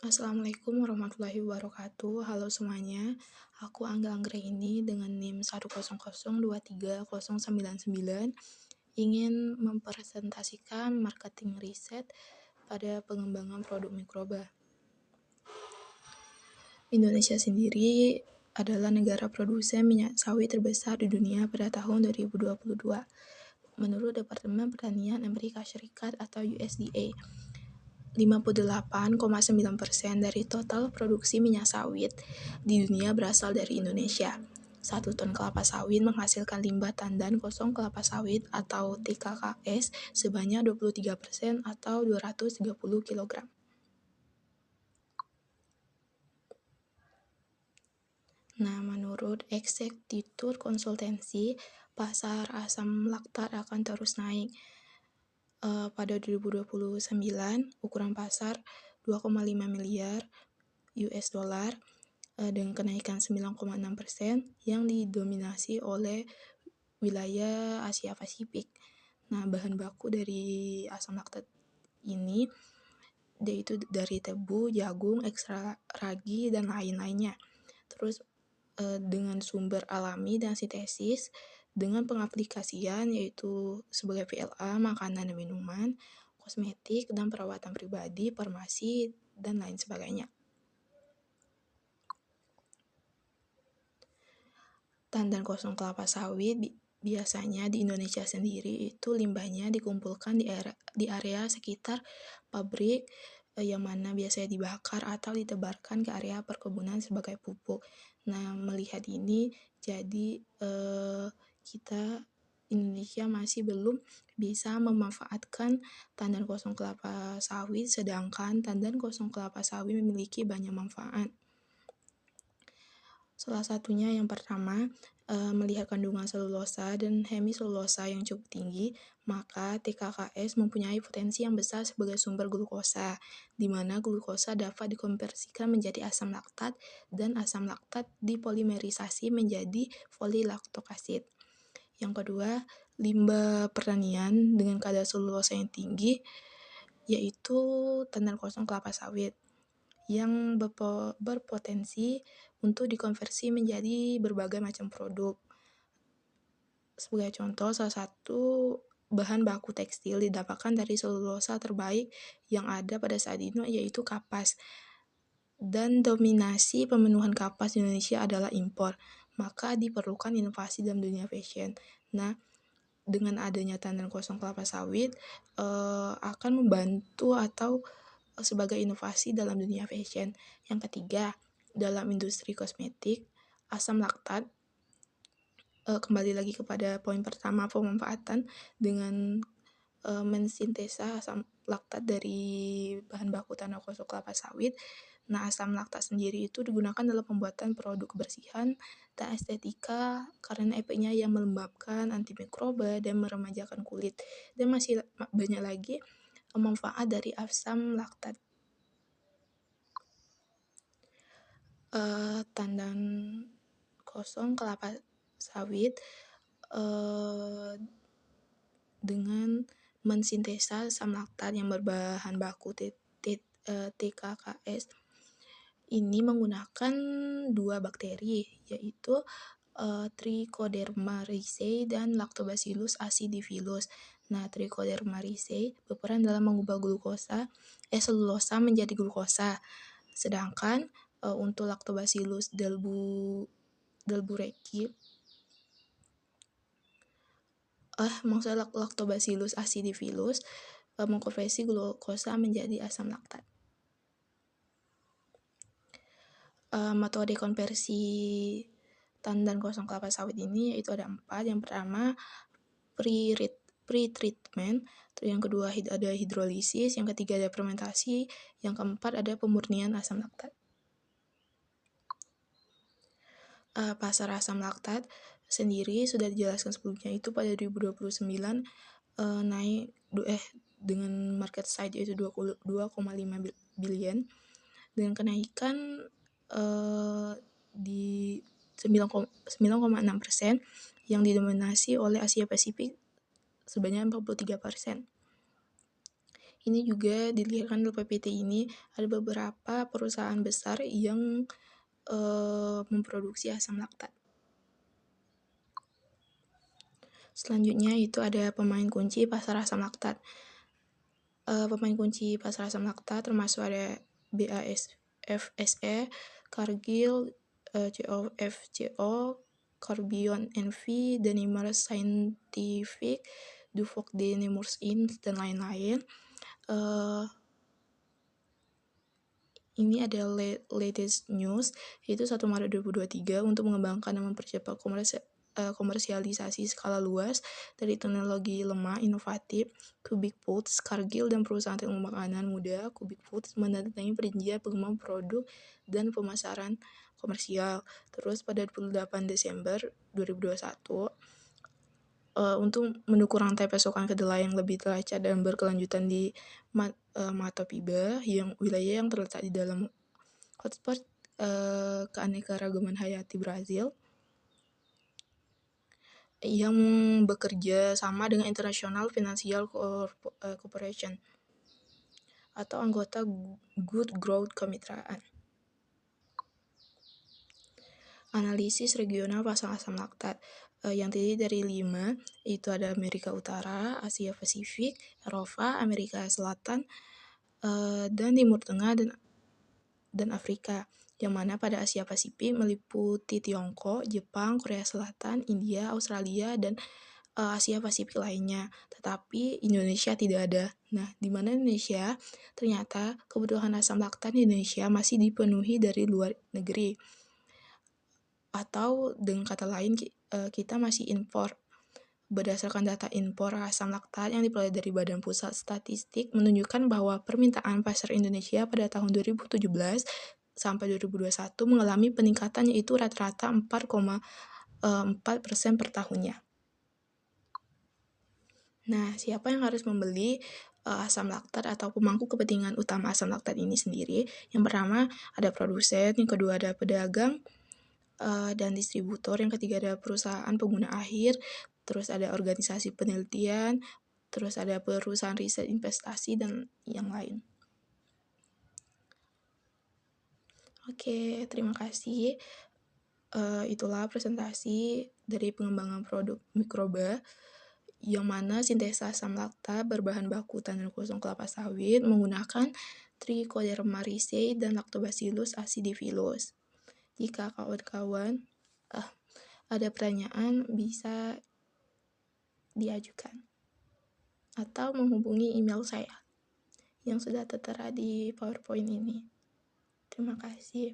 Assalamualaikum warahmatullahi wabarakatuh. Halo semuanya, aku Angga Anggraini dengan NIM 100230099 ingin mempresentasikan marketing riset pada pengembangan produk mikroba. Indonesia sendiri adalah negara produsen minyak sawit terbesar di dunia pada tahun 2022. Menurut Departemen Pertanian Amerika Serikat atau USDA, 58,9% dari total produksi minyak sawit di dunia berasal dari Indonesia. 1 ton kelapa sawit menghasilkan limbah tandan kosong kelapa sawit atau TKKS sebanyak 23% atau 230 kg. Nah, menurut Eksekutif Konsultansi, pasar asam laktat akan terus naik. Pada 2029, ukuran pasar 2,5 miliar US dollar dengan kenaikan 9,6% yang didominasi oleh wilayah Asia Pasifik. Nah, bahan baku dari asam laktat ini yaitu dari tebu, jagung, ekstra ragi, dan lain-lainnya. Terus dengan sumber alami dan sintesis dengan pengaplikasian yaitu sebagai PLA, makanan dan minuman, kosmetik, dan perawatan pribadi, farmasi, dan lain sebagainya. Tandan kosong kelapa sawit biasanya di Indonesia sendiri itu limbahnya dikumpulkan di area sekitar pabrik yang mana biasanya dibakar atau ditebarkan ke area perkebunan sebagai pupuk. Nah, melihat ini jadi kita Indonesia masih belum bisa memanfaatkan tandan kosong kelapa sawit, sedangkan tandan kosong kelapa sawit memiliki banyak manfaat. Salah satunya yang pertama, melihat kandungan selulosa dan hemiselulosa yang cukup tinggi, maka TKKS mempunyai potensi yang besar sebagai sumber glukosa, di mana glukosa dapat dikonversikan menjadi asam laktat dan asam laktat dipolimerisasi menjadi polilaktok asid. Yang kedua, limbah pertanian dengan kadar selulosa yang tinggi, yaitu tandan kosong kelapa sawit yang berpotensi untuk dikonversi menjadi berbagai macam produk. Sebagai contoh, salah satu bahan baku tekstil didapatkan dari selulosa terbaik yang ada pada saat ini yaitu kapas. Dan dominasi pemenuhan kapas di Indonesia adalah impor, maka diperlukan inovasi dalam dunia fashion. Nah, dengan adanya tandan kosong kelapa sawit akan membantu atau sebagai inovasi dalam dunia fashion. Yang ketiga, dalam industri kosmetik, asam laktat kembali lagi kepada poin pertama, pemanfaatan dengan mensintesa asam laktat dari bahan baku tandan kosong kelapa sawit. Nah, asam laktat sendiri itu digunakan dalam pembuatan produk kebersihan dan estetika karena efeknya yang melembabkan, antimikroba, dan meremajakan kulit. Dan masih banyak lagi manfaat dari asam laktat. Tandan kosong kelapa sawit dengan mensintesa asam laktat yang berbahan baku TKKS ini menggunakan dua bakteri, yaitu Trichoderma raceae dan Lactobacillus acidophilus. Nah, Trichoderma raceae berperan dalam mengubah selulosa menjadi glukosa. Sedangkan untuk Lactobacillus delbrueckii Lactobacillus acidophilus mengkonversi glukosa menjadi asam laktat. Metode konversi tandan kosong kelapa sawit ini yaitu ada 4. Yang pertama, pre-treatment, yang kedua ada hidrolisis, yang ketiga ada fermentasi, yang keempat ada pemurnian asam laktat. Pasar asam laktat sendiri sudah dijelaskan sebelumnya itu pada 2029 naik dengan market size yaitu 22,5 billion dengan kenaikan di 9,6% yang didominasi oleh Asia Pasifik sebanyak 43%. Ini juga dilihat kan PPT ini ada beberapa perusahaan besar yang memproduksi asam laktat. Selanjutnya itu ada pemain kunci pasar asam laktat. Pemain kunci pasar asam laktat termasuk ada BASF-SE, Cargill, COFCO, Corbion NV, Danimer Scientific, Dufour de Nemours Inc., dan lain-lain. Ini ada latest news, yaitu 1 Maret 2023 untuk mengembangkan dan mempercepat komersialisasi skala luas dari teknologi lemah inovatif Cubic Foods, Cargill, dan perusahaan teknologi makanan muda Cubic Foods menandatangani perjanjian pengembangan produk dan pemasaran komersial. Terus pada 28 Desember 2021, untuk mendukung rantai pasokan kedelai yang lebih teracak dan berkelanjutan di Matopiba, yang wilayah yang terletak di dalam hotspot keanekaragaman hayati Brazil, yang bekerja sama dengan International Financial Corporation atau anggota Good Growth Kemitraan. Analisis regional pasar asam laktat yang terdiri dari 5, itu ada Amerika Utara, Asia Pasifik, Eropa, Amerika Selatan, dan Timur Tengah, dan Afrika, yang mana pada Asia Pasifik meliputi Tiongkok, Jepang, Korea Selatan, India, Australia, dan Asia Pasifik lainnya, tetapi Indonesia tidak ada. Nah, di mana Indonesia ternyata kebutuhan asam laktat di Indonesia masih dipenuhi dari luar negeri. Atau dengan kata lain, kita masih impor. Berdasarkan data impor asam laktat yang diperoleh dari Badan Pusat Statistik menunjukkan bahwa permintaan pasar Indonesia pada tahun 2017 sampai 2021 mengalami peningkatan, yaitu rata-rata 4,4% per tahunnya. Nah, siapa yang harus membeli asam laktat atau pemangku kepentingan utama asam laktat ini sendiri? Yang pertama ada produsen, yang kedua ada pedagang dan distributor, yang ketiga ada perusahaan pengguna akhir, terus ada organisasi penelitian, terus ada perusahaan riset investasi, dan yang lain. Oke, terima kasih. Itulah presentasi dari pengembangan produk mikroba, yang mana sintesa asam laktat berbahan baku tandan kosong kelapa sawit menggunakan Trichoderma riceae dan Lactobacillus acidophilus. Jika kawan-kawan ada pertanyaan, bisa diajukan atau menghubungi email saya yang sudah tertera di PowerPoint ini. Terima kasih.